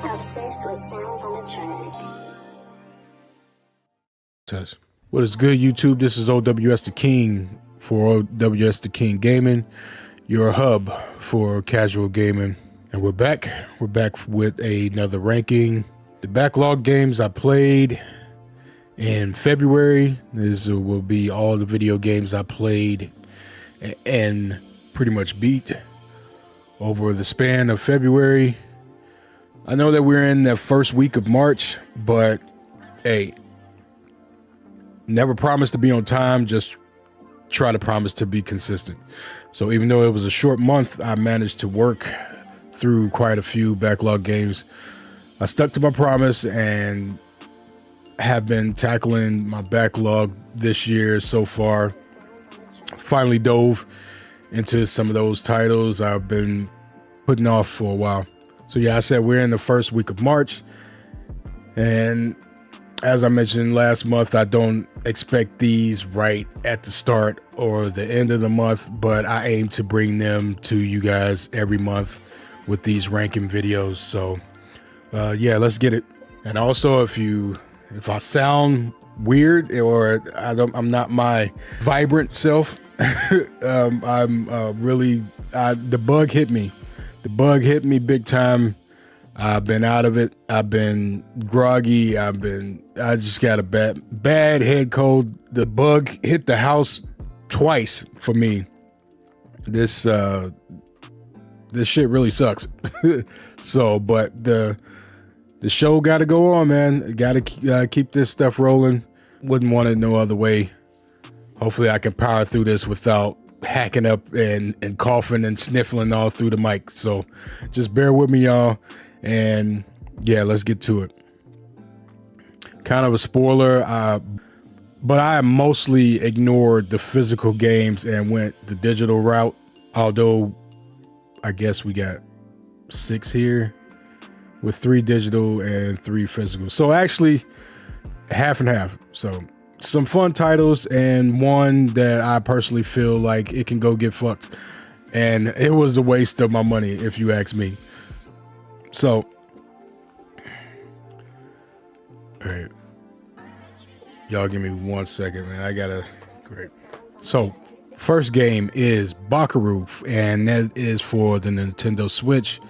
Obsessed with sounds on the track. What is good, YouTube? This is OWS The King for OWS The King Gaming, your hub for casual gaming. And we're back. We're back with another ranking. The backlog games I played in February. This will be all the video games I played and pretty much beat over the span of February. I know that we're in the first week of March, but hey, never promise to be on time, just try to promise to be consistent. So even though it was a short month, I managed to work through quite a few backlog games. I stuck to my promise and have been tackling my backlog this year so far. Finally dove into some of those titles I've been putting off for a while. So yeah, I said we're in the first week of March, and as I mentioned last month, I don't expect these right at the start or the end of the month, but I aim to bring them to you guys every month with these ranking videos. So yeah, let's get it. And also, if I sound weird or I'm not my vibrant self, I'm really the bug hit me. The bug hit me big time. I've been out of it. I've been groggy. I just got a bad head cold. The bug hit the house twice for me. This shit really sucks. So, but the show got to go on, man. Got to keep this stuff rolling. Wouldn't want it no other way. Hopefully I can power through this without hacking up and coughing and sniffling all through the mic. So just bear with me, y'all. And yeah, let's get to it. Kind of a spoiler, but I mostly ignored the physical games and went the digital route. Although I guess we got 6 here with 3 digital and 3 physical. So actually half and half. So some fun titles and one that I personally feel like it can go get fucked. And it was a waste of my money, if you ask me. So, all right, y'all give me 1 second, man. Great. So, first game is Bakeru, and that is for the Nintendo Switch.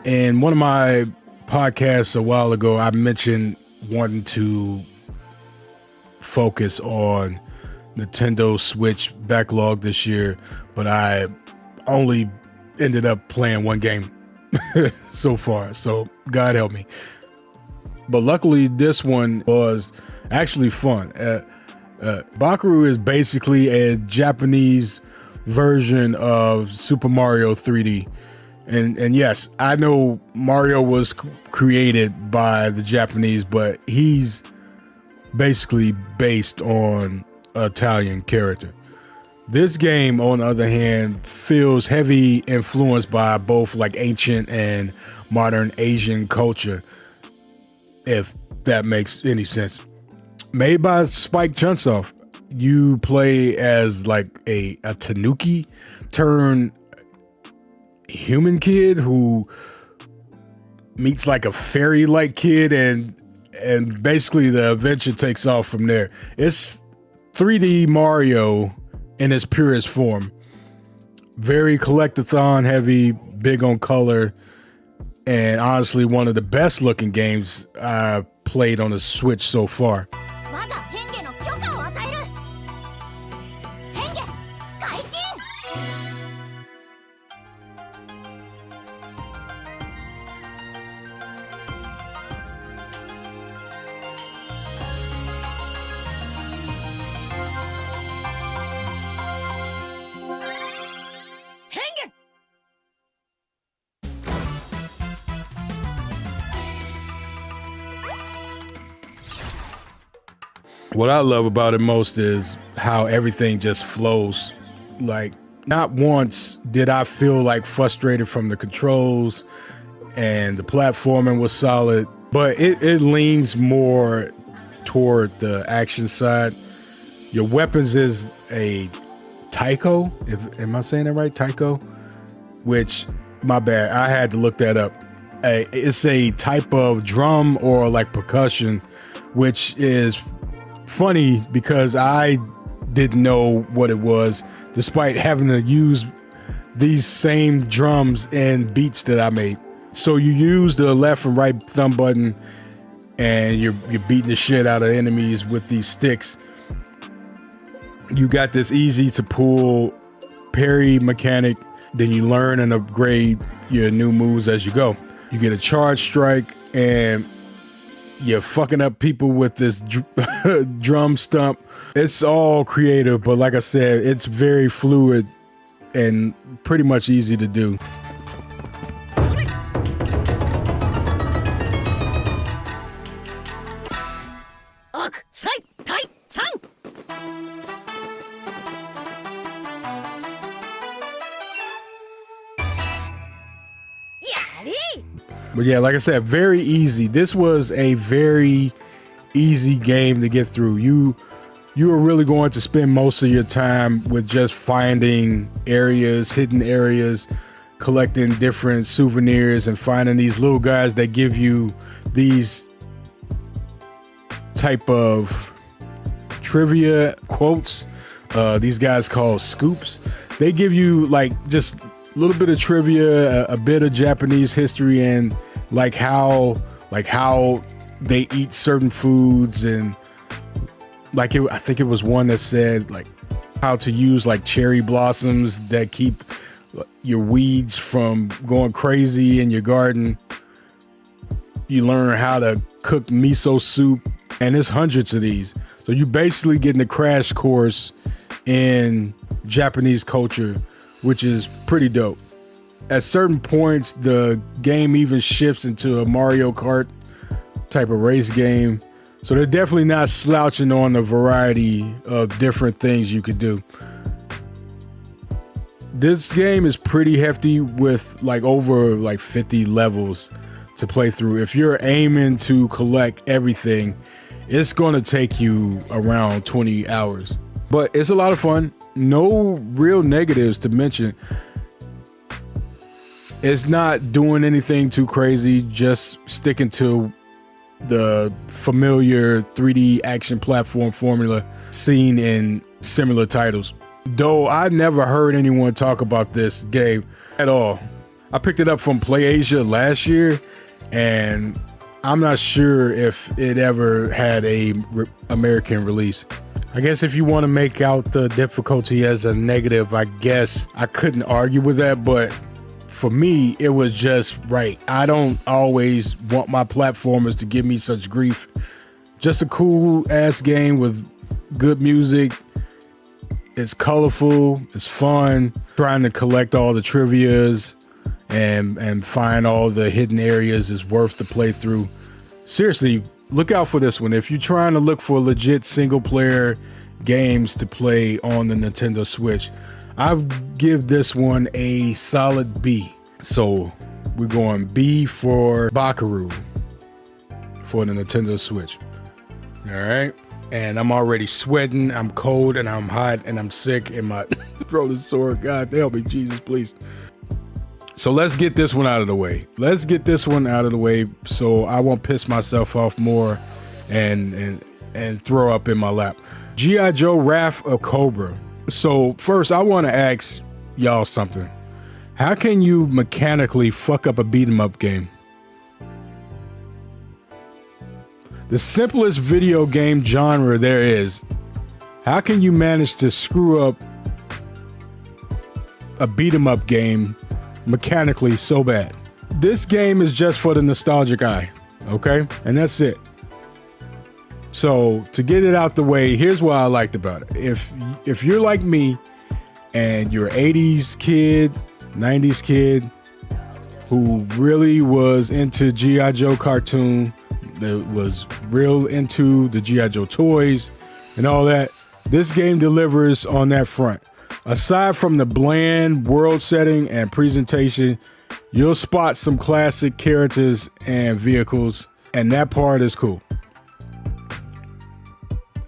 In one of my podcasts a while ago, I mentioned wanting to focus on Nintendo Switch backlog this year, but I only ended up playing one game so far, so God help me. But luckily this one was actually fun. Bakeru is basically a Japanese version of Super Mario 3D, and yes, I know Mario was created by the Japanese, but he's basically based on an Italian character. This game, on the other hand, feels heavy influenced by both like ancient and modern Asian culture, if that makes any sense. Made by Spike Chunsoft, you play as like a tanuki turned human kid who meets like a fairy-like kid, and basically the adventure takes off from there. It's 3D Mario in its purest form. Very collectathon heavy, big on color, and honestly one of the best looking games I played on the Switch so far. What I love about it most is how everything just flows. Like, not once did I feel like frustrated from the controls, and the platforming was solid, but it leans more toward the action side. Your weapons is a taiko, am I saying that right? Taiko? Which, my bad, I had to look that up. it's a type of drum or like percussion, which is funny because I didn't know what it was, despite having to use these same drums and beats that I made. So you use the left and right thumb button, and you're beating the shit out of enemies with these sticks. You got this easy to pull parry mechanic. Then you learn and upgrade your new moves as you go. You get a charge strike, and you're fucking up people with this drum stump. It's all creative, but like I said, it's very fluid and pretty much easy to do. But yeah, like I said, very easy. This was a very easy game to get through. You are really going to spend most of your time with just finding areas, hidden areas, collecting different souvenirs, and finding these little guys that give you these type of trivia quotes. These guys called scoops. They give you like just a little bit of trivia, a bit of Japanese history, and like how they eat certain foods, and like I think it was one that said like how to use like cherry blossoms that keep your weeds from going crazy in your garden. You learn how to cook miso soup, and there's hundreds of these. So you basically getting a crash course in Japanese culture, which is pretty dope. At certain points, the game even shifts into a Mario Kart type of race game. So they're definitely not slouching on the variety of different things you could do. This game is pretty hefty with like over like 50 levels to play through. If you're aiming to collect everything, it's going to take you around 20 hours. But it's a lot of fun. No real negatives to mention. It's not doing anything too crazy, just sticking to the familiar 3D action platform formula seen in similar titles. Though I never heard anyone talk about this game at all. I picked it up from PlayAsia last year, and I'm not sure if it ever had a American release. I guess if you want to make out the difficulty as a negative, I guess I couldn't argue with that, but for me, it was just right. I don't always want my platformers to give me such grief. Just a cool ass game with good music. It's colorful, it's fun, trying to collect all the trivias and find all the hidden areas is worth the playthrough. Seriously, look out for this one. If you're trying to look for legit single player games to play on the Nintendo Switch, I've give this one a solid B. So we're going B for Bakeru for the Nintendo Switch. All right. And I'm already sweating, I'm cold, and I'm hot, and I'm sick, and my throat is sore. God help me, Jesus, please. So let's get this one out of the way. Let's get this one out of the way so I won't piss myself off more and throw up in my lap. G.I. Joe Wrath of Cobra. So first, I want to ask y'all something. How can you mechanically fuck up a beat 'em up game? The simplest video game genre there is. How can you manage to screw up a beat 'em up game mechanically so bad? This game is just for the nostalgic eye, okay? And that's it. So to get it out the way, here's what I liked about it. If you're like me and you're 80s kid, 90s kid who really was into G.I. Joe cartoon, that was real into the G.I. Joe toys and all that, this game delivers on that front. Aside from the bland world setting and presentation, you'll spot some classic characters and vehicles, and that part is cool.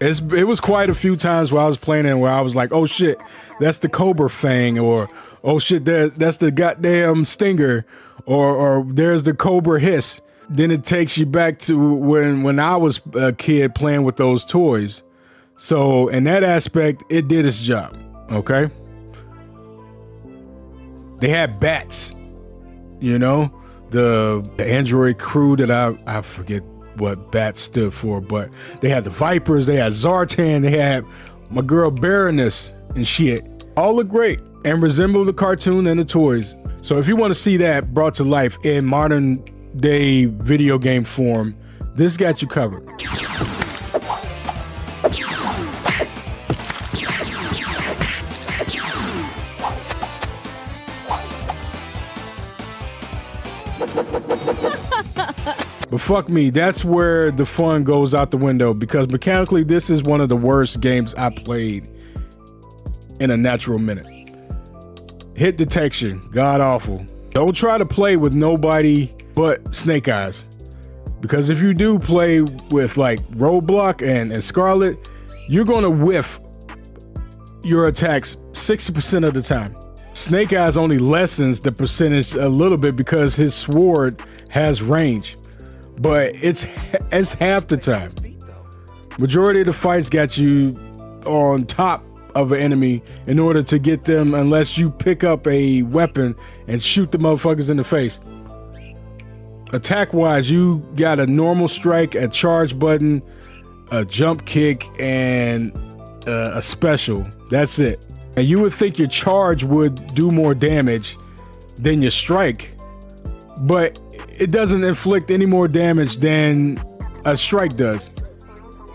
It was quite a few times where I was playing and where I was like, oh shit, that's the Cobra Fang, or oh shit, that's the goddamn Stinger, or there's the Cobra hiss. Then it takes you back to when I was a kid playing with those toys. So in that aspect, it did its job. Okay. They had bats, you know, the Android crew that I forget what BAT stood for, but they had the Vipers, they had Zartan, they had my girl Baroness and shit. All look great and resemble the cartoon and the toys. So if you want to see that brought to life in modern day video game form, this got you covered. But fuck me, that's where the fun goes out the window, because mechanically this is one of the worst games I played in a natural minute. Hit detection, god awful. Don't try to play with nobody but Snake Eyes, because if you do play with like Roadblock and Scarlet, you're gonna whiff your attacks 60% of the time. Snake Eyes only lessens the percentage a little bit because his sword has range, but it's half the time. Majority of the fights got you on top of an enemy in order to get them, unless you pick up a weapon and shoot the motherfuckers in the face. Attack wise, you got a normal strike, a charge button, a jump kick, and a special. That's it. And you would think your charge would do more damage than your strike, but it doesn't inflict any more damage than a strike does.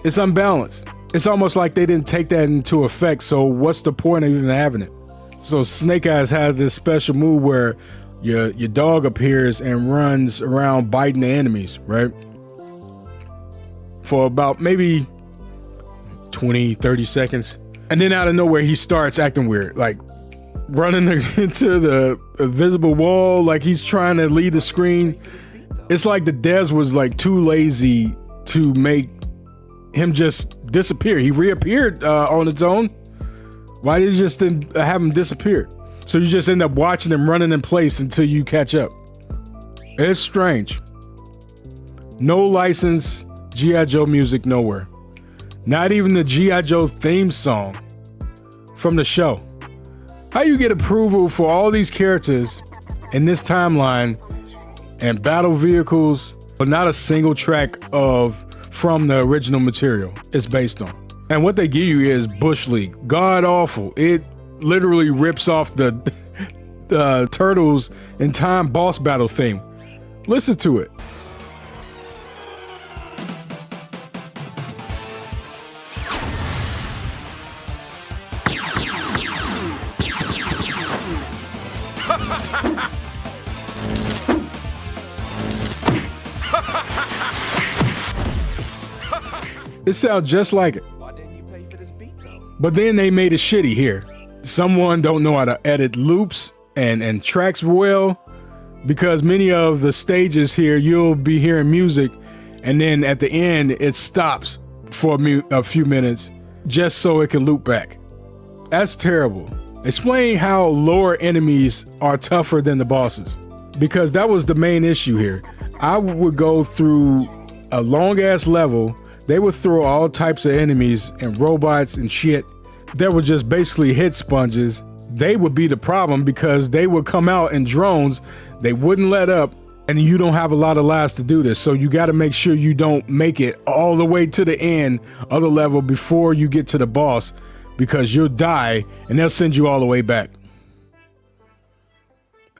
It's unbalanced. It's almost like they didn't take that into effect, so what's the point of even having it? So Snake Eyes has this special move where your dog appears and runs around biting the enemies, right? For about maybe 20, 30 seconds. And then out of nowhere, he starts acting weird, like running into the invisible wall, like he's trying to lead the screen. It's like the devs was like too lazy to make him just disappear. He reappeared on its own. Why did you just have him disappear? So you just end up watching him running in place until you catch up. It's strange. No license, G.I. Joe music nowhere. Not even the G.I. Joe theme song from the show. How you get approval for all these characters in this timeline and battle vehicles, but not a single track from the original material it's based on? And what they give you is Bush League. God awful. It literally rips off the Turtles in Time boss battle theme. Listen to it. It sounds just like it. Why didn't you pay for this beat though? But then they made it shitty here. Someone don't know how to edit loops and tracks well, because many of the stages here, you'll be hearing music and then at the end it stops for a few minutes just so it can loop back. That's terrible. Explain how lower enemies are tougher than the bosses, because that was the main issue here. I would go through a long ass level. They would throw all types of enemies and robots and shit that were just basically hit sponges. They would be the problem because they would come out in drones. They wouldn't let up, and you don't have a lot of lives to do this. So you got to make sure you don't make it all the way to the end of the level before you get to the boss, because you'll die and they'll send you all the way back.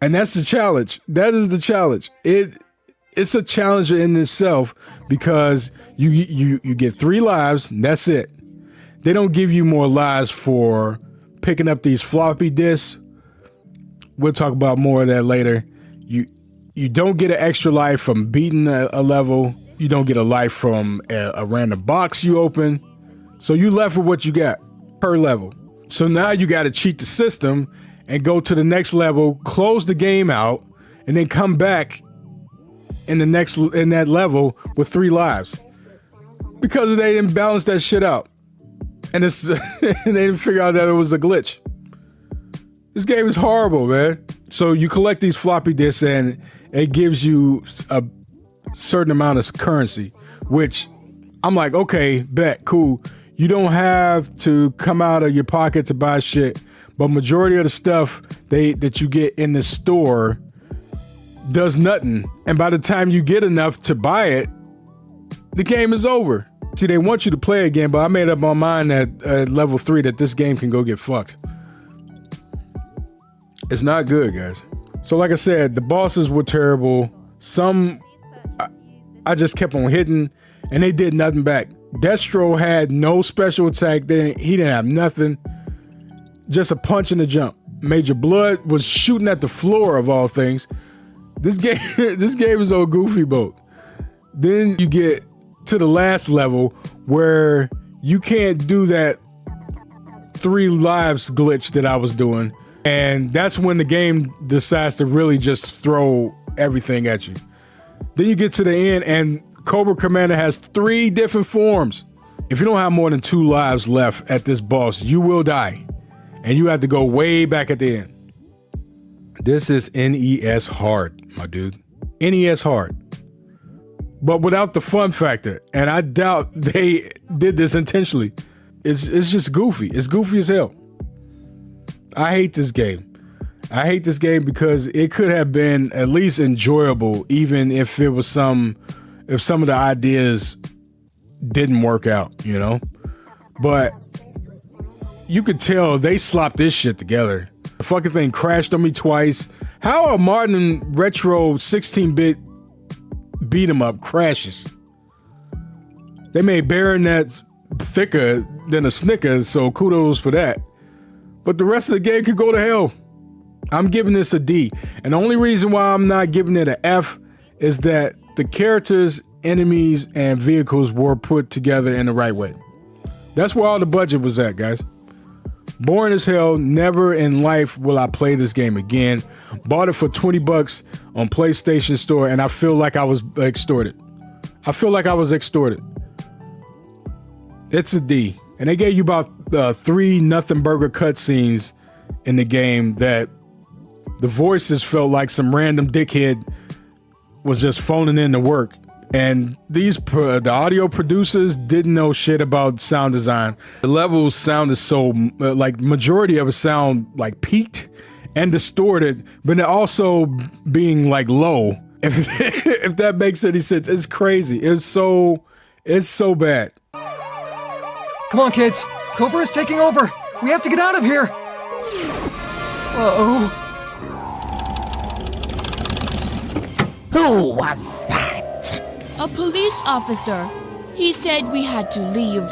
And that's the challenge. That is the challenge. It's a challenge in itself, because you get 3 lives and that's it. They don't give you more lives for picking up these floppy disks. We'll talk about more of that later. You don't get an extra life from beating a level. You don't get a life from a random box you open. So you left with what you got per level. So now you got to cheat the system and go to the next level, close the game out, and then come back in that level with 3 lives, because they didn't balance that shit out, and they didn't figure out that it was a glitch. This game is horrible, man. So you collect these floppy disks and it gives you a certain amount of currency, which I'm like, okay, bet, cool. You don't have to come out of your pocket to buy shit, but majority of the stuff that you get in the store does nothing. And by the time you get enough to buy it, the game is over. See, they want you to play again, but I made up my mind at level 3 that this game can go get fucked. It's not good, guys. So like I said, the bosses were terrible. Some I just kept on hitting and they did nothing back. Destro had no special attack. He didn't have nothing. Just a punch and a jump. Major Blood was shooting at the floor of all things. This game is on goofy boat. Then you get to the last level where you can't do that 3 lives glitch that I was doing. And that's when the game decides to really just throw everything at you. Then you get to the end and Cobra Commander has 3 different forms. If you don't have more than 2 lives left at this boss, you will die. And you have to go way back at the end. This is NES hard, my dude. NES hard. But without the fun factor. And I doubt they did this intentionally. It's just goofy. It's goofy as hell. I hate this game. I hate this game because it could have been at least enjoyable, even if it was if some of the ideas didn't work out, you know? But you could tell they slopped this shit together. The fucking thing crashed on me twice. How a Martin Retro 16-bit beat 'em up crashes? They made Baronet thicker than a Snicker, so kudos for that. But the rest of the game could go to hell. I'm giving this a D. And the only reason why I'm not giving it an F is that the characters, enemies, and vehicles were put together in the right way. That's where all the budget was at, guys. Boring as hell. Never in life will I play this game again. Bought it for $20 on PlayStation Store, and I feel like I was extorted. It's a D. And they gave you about 3 nothing burger cutscenes in the game that the voices felt like some random dickhead was just phoning in to work. And the audio producers didn't know shit about sound design. The levels sounded so, like majority of it sound like peaked and distorted, but they're also being like low. If that makes any sense, it's crazy. It's so bad. Come on, kids. Cobra is taking over. We have to get out of here. Uh-oh. Who was that? A police officer. He said we had to leave.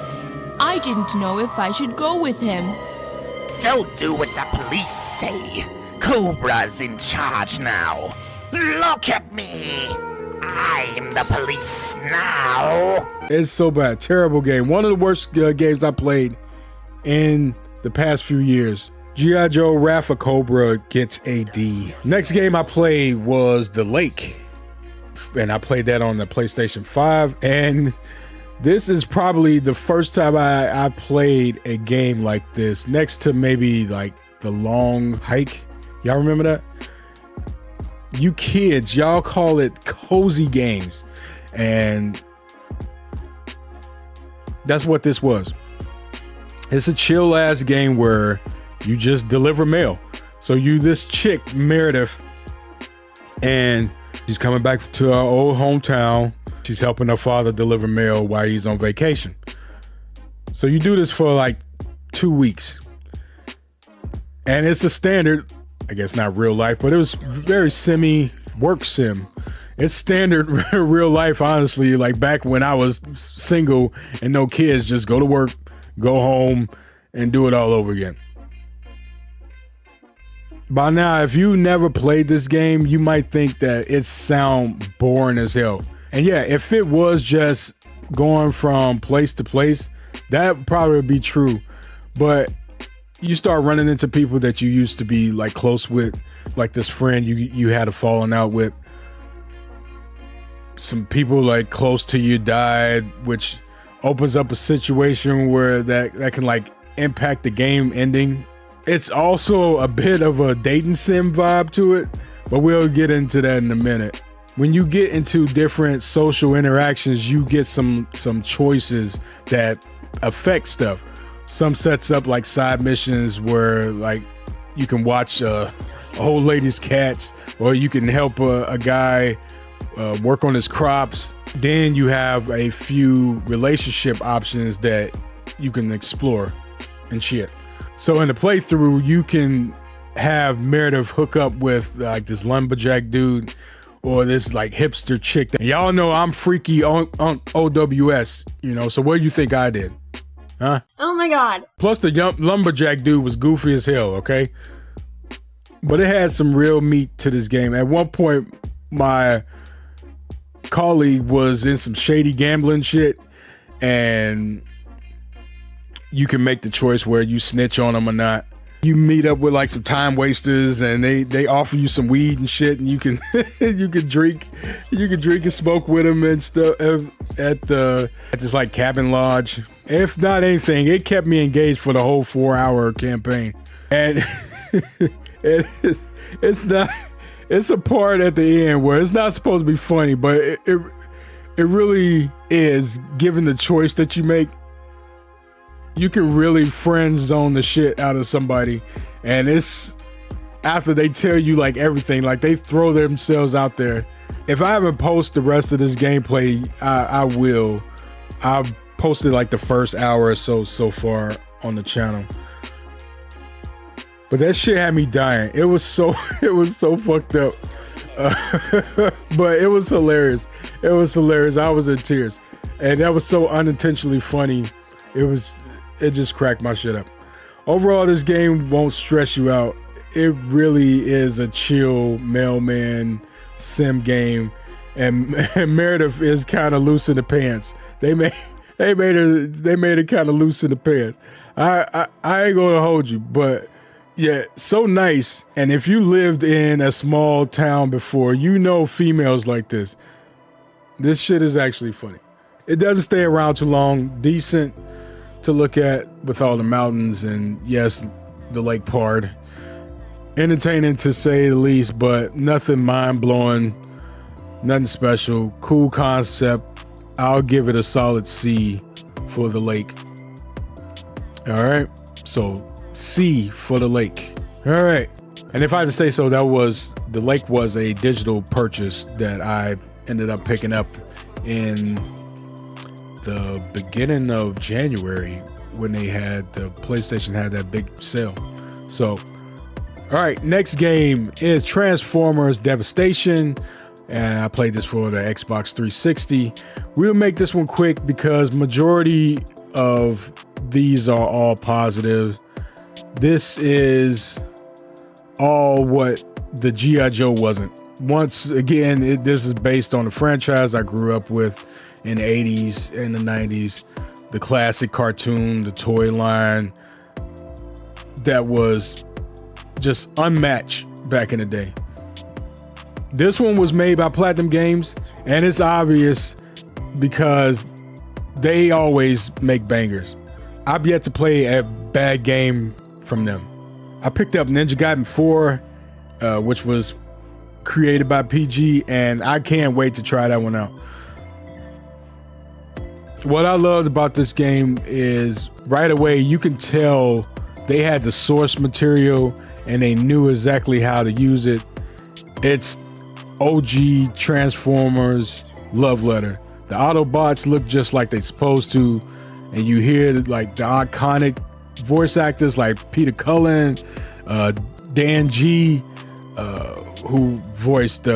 I didn't know if I should go with him. Don't do what the police say. Cobra's in charge now. Look at me. I'm the police now. It's so bad. Terrible game. One of the worst games I played in the past few years. G.I. Joe Wrath of Cobra gets a D. Next game I played was The Lake. And I played that on the PlayStation 5. And this is probably the first time I played a game like this. Next to maybe like The Long Hike. Y'all remember that? You kids, y'all call it cozy games. And that's what this was. It's a chill ass game where you just deliver mail. So this chick, Meredith, and she's coming back to her old hometown. She's helping her father deliver mail while he's on vacation. So you do this for like 2 weeks. And it's a standard, I guess not real life, but it was very work sim. It's standard real life, honestly, like back when I was single and no kids, just go to work, go home, and do it all over again. By now, if you never played this game, you might think that it sounds boring as hell. And yeah, if it was just going from place to place, that probably would be true. But you start running into people that you used to be like close with, like this friend you had a falling out with. Some people like close to you died, which opens up a situation where that can like impact the game ending It's also a bit of a dating sim vibe to it, but we'll get into that in a minute. When you get into different social interactions, you get some choices that affect stuff. Some sets up like side missions where like you can watch a old lady's cats, or you can help a guy work on his crops. Then you have a few relationship options that you can explore and shit. So in the playthrough, you can have Meredith hook up with like this lumberjack dude or this like hipster chick. Y'all know I'm freaky on OWS, you know, so what do you think I did? Huh? Oh my god. Plus the lumberjack dude was goofy as hell, okay? But it had some real meat to this game. At one point, my colleague was in some shady gambling shit, and you can make the choice where you snitch on them or not. You meet up with like some time wasters, and they offer you some weed and shit, and you can you can drink and smoke with them and stuff at this like cabin lodge. If not anything, it kept me engaged for the whole 4-hour campaign. And it's a part at the end where it's not supposed to be funny, but it really is. Given the choice that you make, you can really friend zone the shit out of somebody, and it's after they tell you like everything, like they throw themselves out there. If I haven't posted the rest of this gameplay, I will. I've posted like the first hour or so far on the channel, but that shit had me dying. It was so fucked up, but it was hilarious. It was hilarious. I was in tears, and that was so unintentionally funny. It just cracked my shit up. Overall, this game won't stress you out. It really is a chill mailman sim game, and Meredith is kind of loose in the pants. They made her kind of loose in the pants. I ain't gonna hold you, but yeah, so nice. And if you lived in a small town before, you know females like this. This shit is actually funny. It doesn't stay around too long. Decent to look at with all the mountains and yes, the lake part. Entertaining to say the least, but nothing mind-blowing, nothing special. Cool concept. I'll give it a solid C for the lake. All right, so C for the lake. All right, and if I had to say so, the lake was a digital purchase that I ended up picking up in the beginning of January when the PlayStation had that big sale. So, all right, next game is Transformers Devastation. And I played this for the Xbox 360. We'll make this one quick because majority of these are all positive. This is all what the G.I. Joe wasn't. Once again, this is based on the franchise I grew up with in the 80s and the 90s. The classic cartoon, the toy line that was just unmatched back in the day. This one was made by Platinum Games, and it's obvious because they always make bangers. I've yet to play a bad game from them. I picked up Ninja Gaiden 4, which was created by PG, and I can't wait to try that one out. What I loved about this game is right away you can tell they had the source material and they knew exactly how to use it. It's OG Transformers love letter. The Autobots look just like they're supposed to, and you hear like the iconic voice actors like Peter Cullen, Dan G, who voiced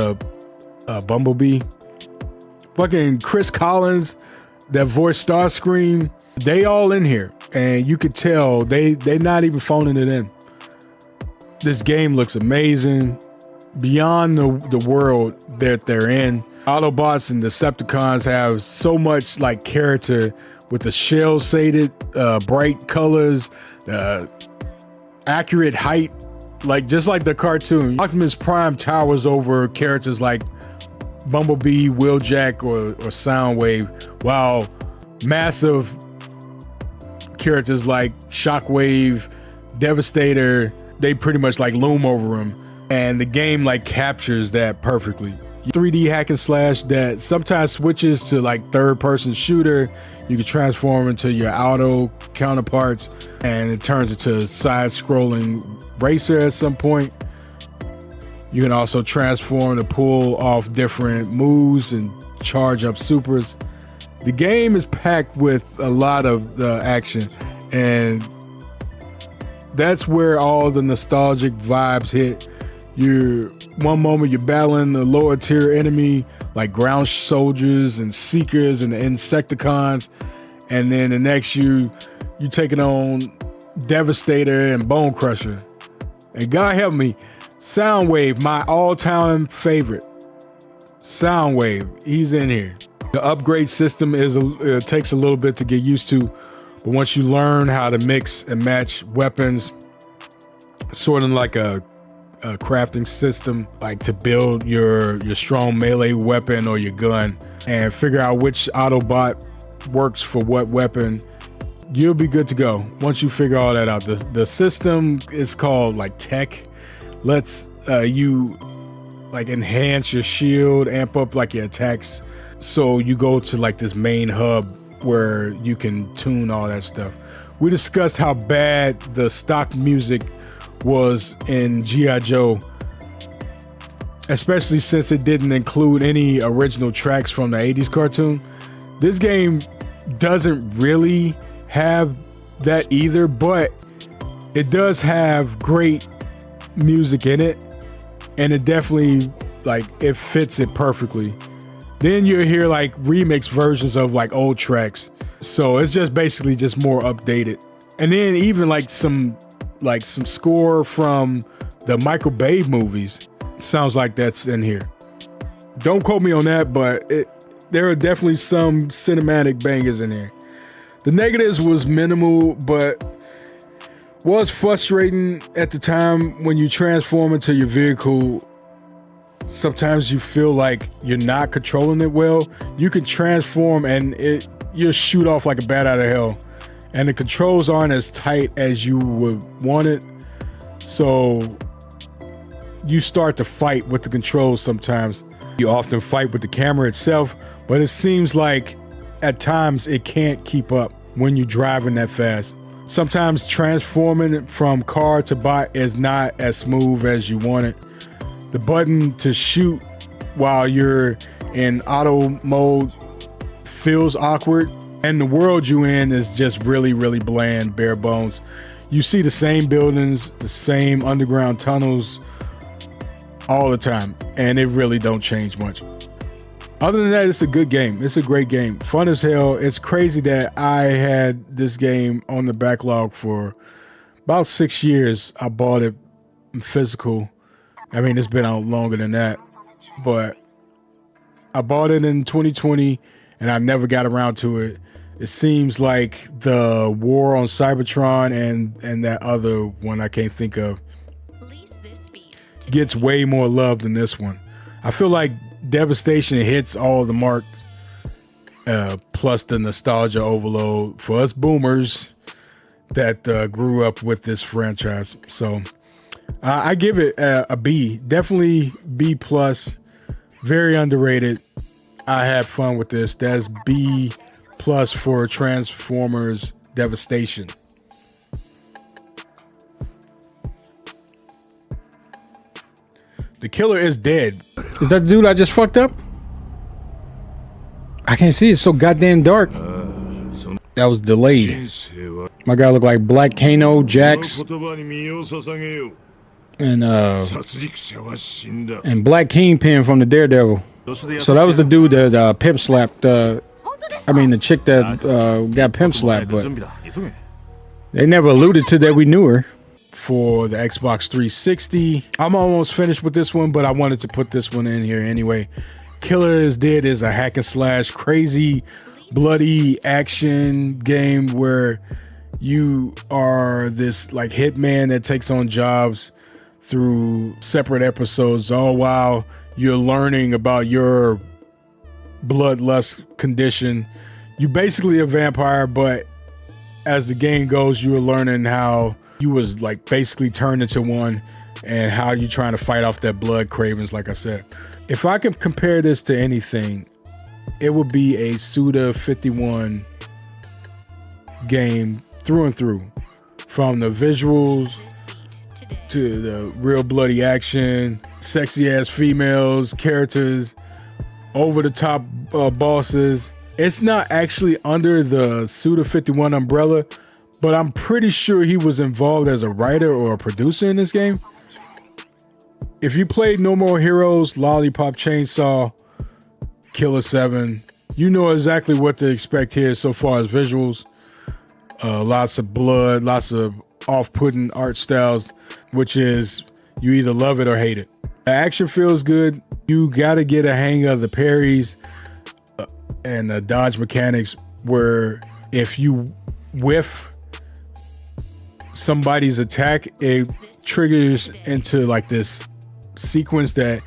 Bumblebee, fucking Chris Collins that voiced Starscream. They all in here, and you could tell they're not even phoning it in. This game looks amazing. Beyond the world that they're in, Autobots and Decepticons have so much like character with the shell-shaded bright colors, accurate height, like just like the cartoon. Optimus Prime towers over characters like Bumblebee, Wheeljack, or Soundwave, while massive characters like Shockwave, Devastator, they pretty much like loom over him, and the game like captures that perfectly. 3D hack and slash that sometimes switches to like third person shooter. You can transform into your auto counterparts, and it turns into a side scrolling racer at some point. You can also transform to pull off different moves and charge up supers. The game is packed with a lot of action, and that's where all the nostalgic vibes hit. One moment you're battling the lower tier enemy like ground soldiers and seekers and the insecticons, and then the next you taking on Devastator and Bone Crusher. And God help me, Soundwave, my all-time favorite. Soundwave, he's in here. The upgrade system it takes a little bit to get used to, but once you learn how to mix and match weapons, sort of like a crafting system, like to build your strong melee weapon or your gun, and figure out which Autobot works for what weapon, you'll be good to go. Once you figure all that out, the system is called like tech. Lets you like enhance your shield, amp up like your attacks. So you go to like this main hub where you can tune all that stuff. We discussed how bad the stock music was in G.I. Joe, especially since it didn't include any original tracks from the 80s cartoon. This game doesn't really have that either, but it does have great music in it, and it definitely like it fits it perfectly. Then you'll hear like remix versions of like old tracks, so it's just basically just more updated. And then even like some score from the Michael Bay movies sounds like that's in here. Don't quote me on that, but there are definitely some cinematic bangers in there. The negatives was minimal, but was frustrating at the time when you transform into your vehicle. Sometimes you feel like you're not controlling it well. You can transform and you'll shoot off like a bat out of hell, and the controls aren't as tight as you would want it. So you start to fight with the controls sometimes. You often fight with the camera itself, but it seems like at times it can't keep up when you're driving that fast. Sometimes transforming from car to bot is not as smooth as you want it. The button to shoot while you're in auto mode feels awkward, and the world you in is just really, really bland, bare bones. You see the same buildings, the same underground tunnels all the time, and it really don't change much. Other than that, it's a good game. It's a great game. Fun as hell. It's crazy that I had this game on the backlog for about 6 years. I bought it physical. I mean, it's been out longer than that, but I bought it in 2020 and I never got around to it. It seems like the War on Cybertron and that other one I can't think of gets way more love than this one. I feel like Devastation hits all the marks, plus the nostalgia overload for us boomers that grew up with this franchise. So I give it a B, definitely B plus, very underrated. I had fun with this. That's B plus for Transformers Devastation. The killer is dead. Is that the dude I just fucked up? I can't see. It's so goddamn dark. That was delayed. My guy looked like Black Kano, Jax, and Black Kingpin from the Daredevil. So that was the dude that pimp slapped. The chick that got pimp slapped, but they never alluded to that we knew her. For the Xbox 360, I'm almost finished with this one, but I wanted to put this one in here anyway. Killer is Dead is a hack and slash, crazy, bloody action game where you are this like hitman that takes on jobs through separate episodes, all while you're learning about your bloodlust condition. You basically a vampire, but as the game goes, you were learning how you was like basically turned into one and how you trying to fight off that blood cravings, like I said. If I could compare this to anything, it would be a Suda 51 game through and through. From the visuals to the real bloody action, sexy ass females, characters, over the top bosses. It's not actually under the Suda 51 umbrella, but I'm pretty sure he was involved as a writer or a producer in this game. If you played No More Heroes, Lollipop Chainsaw, Killer 7, you know exactly what to expect here so far as visuals. Lots of blood, lots of off-putting art styles, which is you either love it or hate it. The action feels good. You got to get a hang of the parries and the dodge mechanics, where if you whiff somebody's attack, it triggers into like this sequence that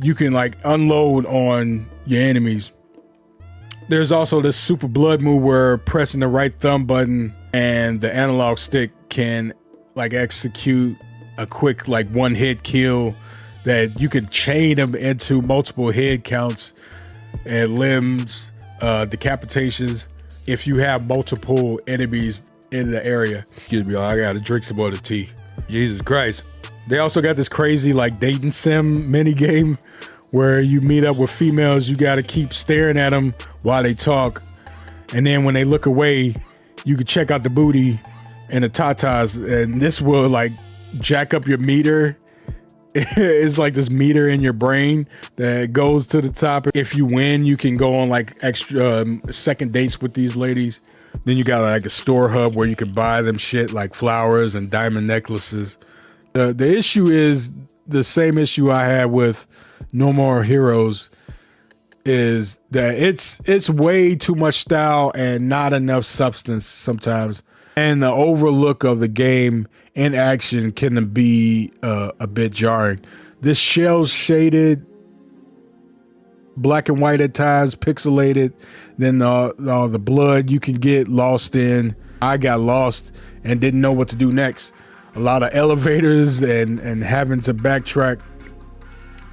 you can like unload on your enemies. There's also this super blood move where pressing the right thumb button and the analog stick can like execute a quick like one hit kill that you can chain them into multiple head counts and limbs, decapitations if you have multiple enemies in the area. Excuse me, I gotta drink some more of the tea. Jesus Christ. They also got this crazy like dating sim mini game where you meet up with females, you gotta keep staring at them while they talk. And then when they look away, you can check out the booty and the tatas, and this will like jack up your meter. It's like this meter in your brain that goes to the top. If you win, you can go on like extra second dates with these ladies. Then you got like a store hub where you can buy them shit like flowers and diamond necklaces. The issue is the same issue I had with No More Heroes, is that it's way too much style and not enough substance sometimes. And the overlook of the game in action can be a bit jarring. This shell shaded, black and white at times, pixelated. Then all the blood you can get lost in. I got lost and didn't know what to do next. A lot of elevators and having to backtrack.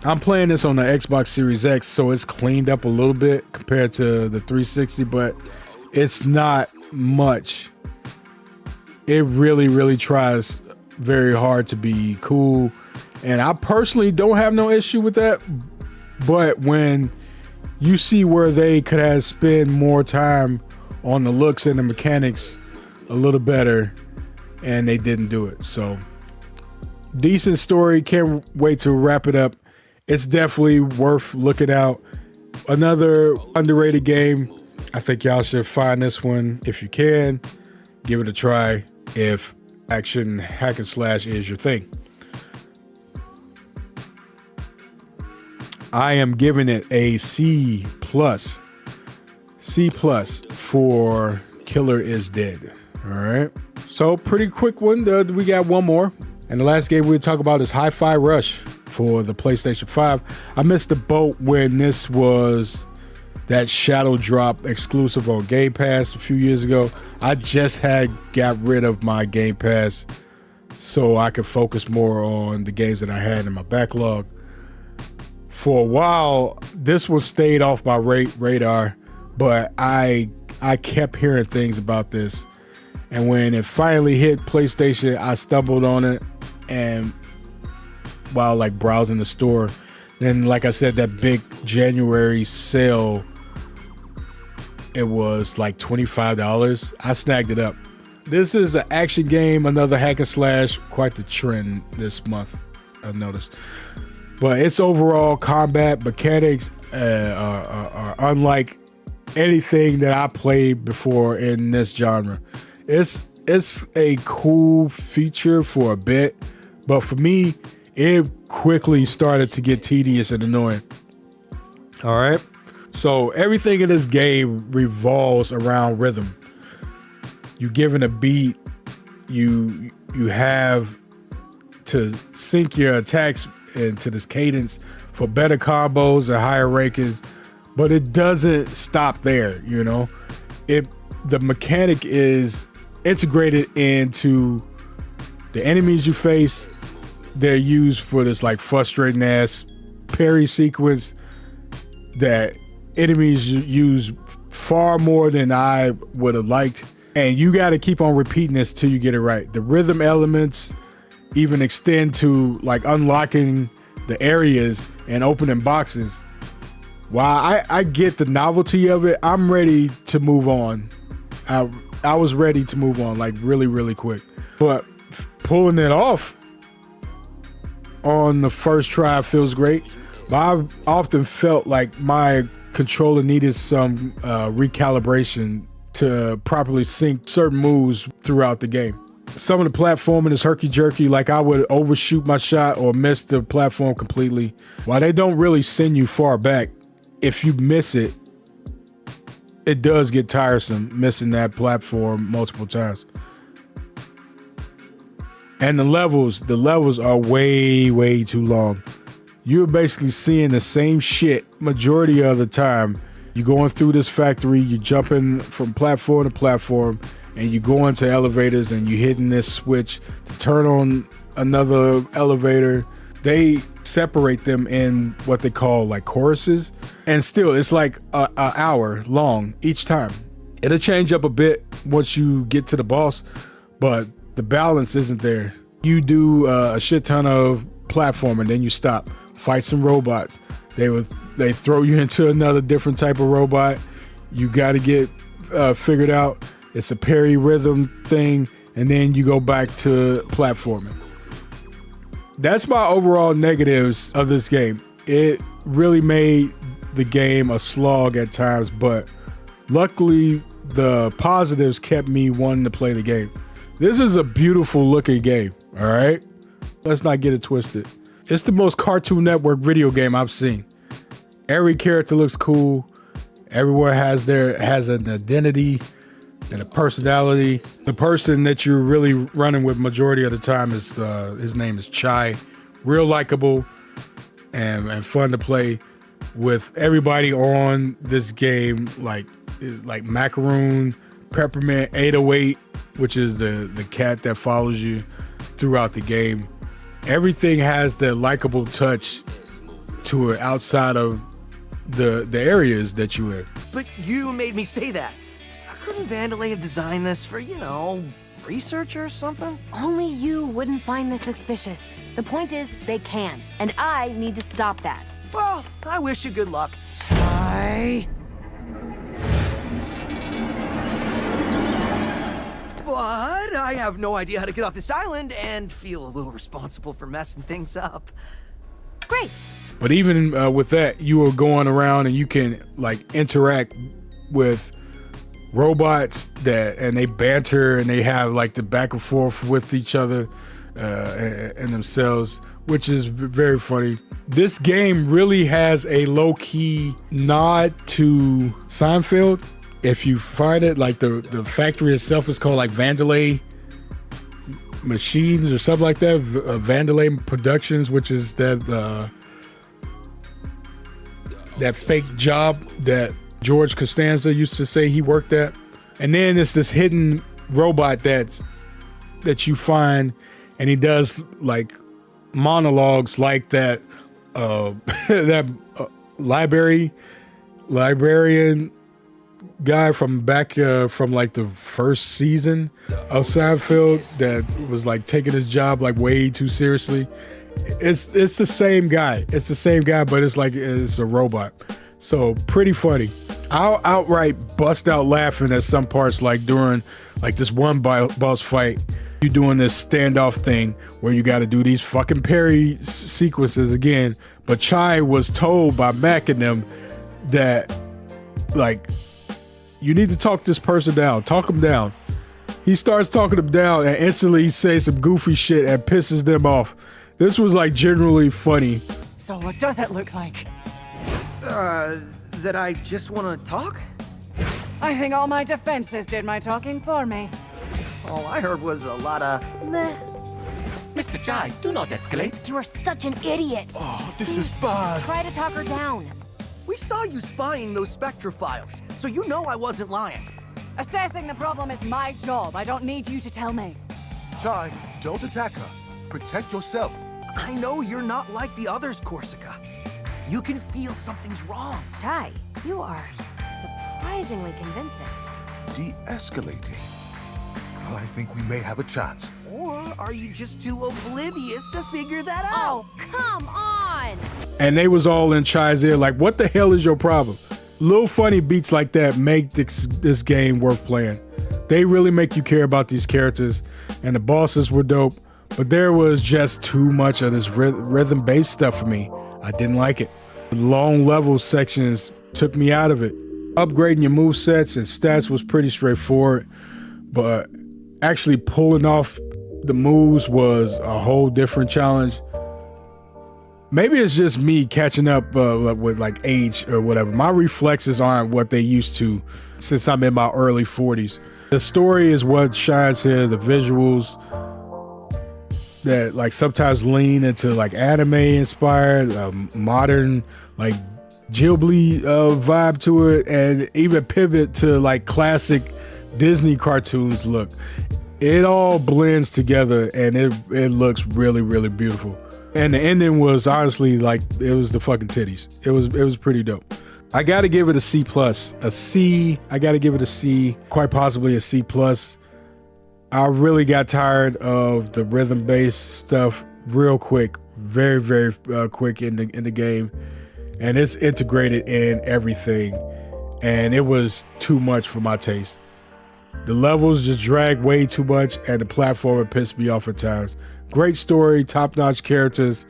I'm playing this on the Xbox Series X, so it's cleaned up a little bit compared to the 360, but it's not much. It really tries very hard to be cool, and I personally don't have no issue with that. But when you see where they could have spent more time on the looks and the mechanics a little better, and they didn't do it. So decent story, can't wait to wrap it up. It's definitely worth looking out. Another underrated game. I think y'all should find this one if you can. Give it a try if action hack and slash is your thing. I am giving it a C+. C+ for Killer is Dead. All right. So pretty quick one. We got one more. And the last game we'll talk about is Hi-Fi Rush for the PlayStation 5. I missed the boat when this was that Shadow Drop exclusive on Game Pass a few years ago. I just got rid of my Game Pass so I could focus more on the games that I had in my backlog. For a while, this one stayed off my radar, but I kept hearing things about this. And when it finally hit PlayStation, I stumbled on it, and while like browsing the store, then like I said, that big January sale, it was like $25. I snagged it up. This is an action game, another hack and slash, quite the trend this month, I've noticed. But its overall combat mechanics are unlike anything that I played before in this genre. It's a cool feature for a bit, but for me, it quickly started to get tedious and annoying. All right. So everything in this game revolves around rhythm. You given a beat, you have to sync your attacks into this cadence for better combos and higher rankings, but it doesn't stop there. You know, the mechanic is integrated into the enemies you face. They're used for this like frustrating ass parry sequence that enemies use far more than I would have liked. And you got to keep on repeating this till you get it right. The rhythm elements even extend to like unlocking the areas and opening boxes. While I get the novelty of it, I'm ready to move on. I was ready to move on like really, really quick. But pulling it off on the first try feels great. But I've often felt like my controller needed some recalibration to properly sync certain moves throughout the game. Some of the platforming is herky-jerky, like I would overshoot my shot or miss the platform completely. While they don't really send you far back, if you miss it, it does get tiresome missing that platform multiple times. And the levels are way, way too long. You're basically seeing the same shit majority of the time. You're going through this factory, you're jumping from platform to platform, and you go into elevators and you're hitting this switch to turn on another elevator. They separate them in what they call like choruses. And still, it's like an hour long each time. It'll change up a bit once you get to the boss, but the balance isn't there. You do a shit ton of platforming, then you stop, fight some robots. They throw you into another different type of robot. You got to get figured out. It's a parry rhythm thing, and then you go back to platforming. That's my overall negatives of this game. It really made the game a slog at times, but luckily the positives kept me wanting to play the game. This is a beautiful looking game, all right? Let's not get it twisted. It's the most Cartoon Network video game I've seen. Every character looks cool. Everyone has an identity and a personality. The person that you're really running with majority of the time is his name is Chai. Real likable and fun to play with. Everybody on this game, like Macaroon, Peppermint, 808, which is the cat that follows you throughout the game. Everything has that likable touch to it outside of the areas that you're in. But you made me say that. Couldn't Vandalay have designed this for, research or something? Only you wouldn't find this suspicious. The point is, they can, and I need to stop that. Well, I wish you good luck. But I have no idea how to get off this island and feel a little responsible for messing things up. Great. But even with that, you are going around and you can like interact with robots and they banter and they have like the back and forth with each other and themselves, which is very funny. This game really has a low-key nod to Seinfeld. If you find it, like the factory itself is called like Vandalay Machines or something like that. Vandalay Productions, which is that fake job that George Costanza used to say he worked at. And then it's this hidden robot that you find, and he does like monologues like that librarian guy from back from like the first season of Seinfeld that was like taking his job like way too seriously. It's the same guy. It's the same guy, but it's a robot. So pretty funny. I'll outright bust out laughing at some parts, like during like this one boss fight. You doing this standoff thing where you got to do these fucking parry sequences again. But Chai was told by Mac and them that like, you need to talk this person down. Talk him down. He starts talking them down and instantly says some goofy shit and pisses them off. This was like generally funny. So what does it look like? That I just want to talk? I think all my defenses did my talking for me. All I heard was a lot of meh. Mr. Chai, do not escalate. You are such an idiot. Oh, this is bad. Try to talk her down. We saw you spying those Spectra files, so you know I wasn't lying. Assessing the problem is my job. I don't need you to tell me. Chai, don't attack her. Protect yourself. I know you're not like the others, Corsica. You can feel something's wrong. Chai, you are surprisingly convincing. De-escalating. I think we may have a chance. Or are you just too oblivious to figure that out? Oh, come on! And they was all in Chai's ear like, what the hell is your problem? Little funny beats like that make this game worth playing. They really make you care about these characters, and the bosses were dope, but there was just too much of this rhythm-based stuff for me. I didn't like it. The long level sections took me out of it. Upgrading your movesets and stats was pretty straightforward, but actually pulling off the moves was a whole different challenge. Maybe it's just me catching up with like age or whatever. My reflexes aren't what they used to since I'm in my early 40s. The story is what shines here, the visuals that like sometimes lean into like anime inspired, modern like Ghibli vibe to it, and even pivot to like classic Disney cartoons look. It all blends together and it looks really, really beautiful. And the ending was honestly like, it was the fucking titties. It was pretty dope. I gotta give it a C+. A C, I gotta give it a C, quite possibly a C+. I really got tired of the rhythm-based stuff real quick, very, very quick in the game. And it's integrated in everything. And it was too much for my taste. The levels just drag way too much, and the platformer pissed me off at times. Great story, top-notch characters,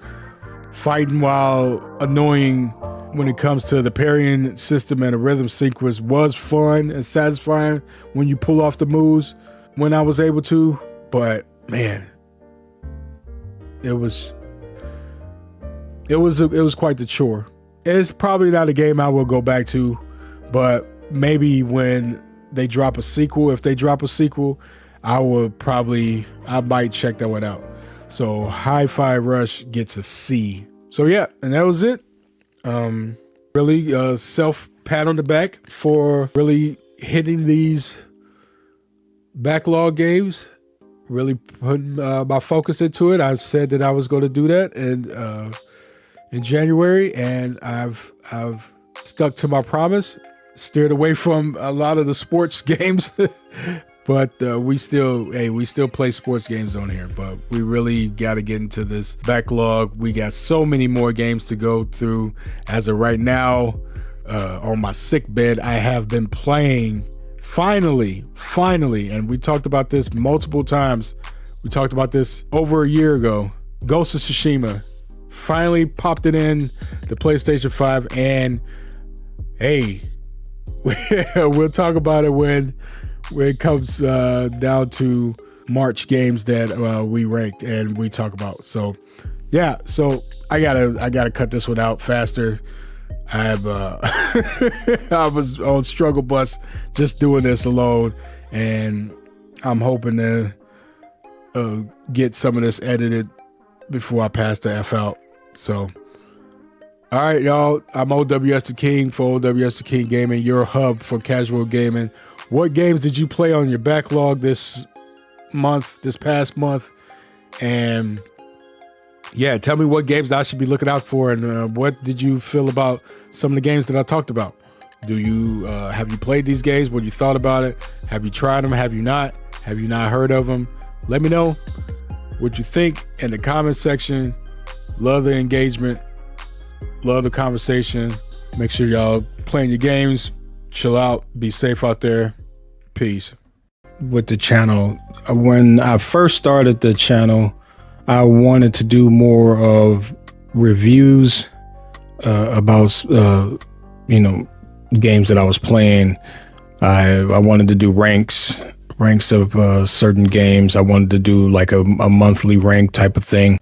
fighting while annoying when it comes to the parrying system, and the rhythm sequence was fun and satisfying when you pull off the moves when I was able to. But man, it was quite the chore. It's probably not a game I will go back to, but maybe when they drop a sequel, if they drop a sequel, I might check that one out. So Hi-Fi Rush gets a C. So yeah, and that was it. Really self pat on the back for really hitting these backlog games, really putting my focus into it. I've said that I was going to do that in January, and I've stuck to my promise, steered away from a lot of the sports games. But we still play sports games on here, but we really got to get into this backlog. We got so many more games to go through. As of right now, on my sick bed, I have been playing finally, and we talked about this multiple times. We talked about this over a year ago. Ghost of Tsushima finally popped it in the PlayStation 5, and hey, we'll talk about it when it comes down to March games that we ranked and we talk about. So yeah, so I gotta cut this one out faster. I was on struggle bus just doing this alone, and I'm hoping to get some of this edited before I pass the F out. So all right, y'all, I'm OWS The King for OWS The King Gaming, your hub for casual gaming. What games did you play on your backlog this past month? And yeah, tell me what games I should be looking out for, and what did you feel about some of the games that I talked about? Have you played these games? What you thought about it? Have you tried them? Have you not? Have you not heard of them? Let me know what you think in the comment section. Love the engagement. Love the conversation. Make sure y'all playing your games. Chill out. Be safe out there. Peace. With the channel, when I first started the channel, I wanted to do more of reviews about games that I was playing. I wanted to do ranks of certain games. I wanted to do like a monthly rank type of thing.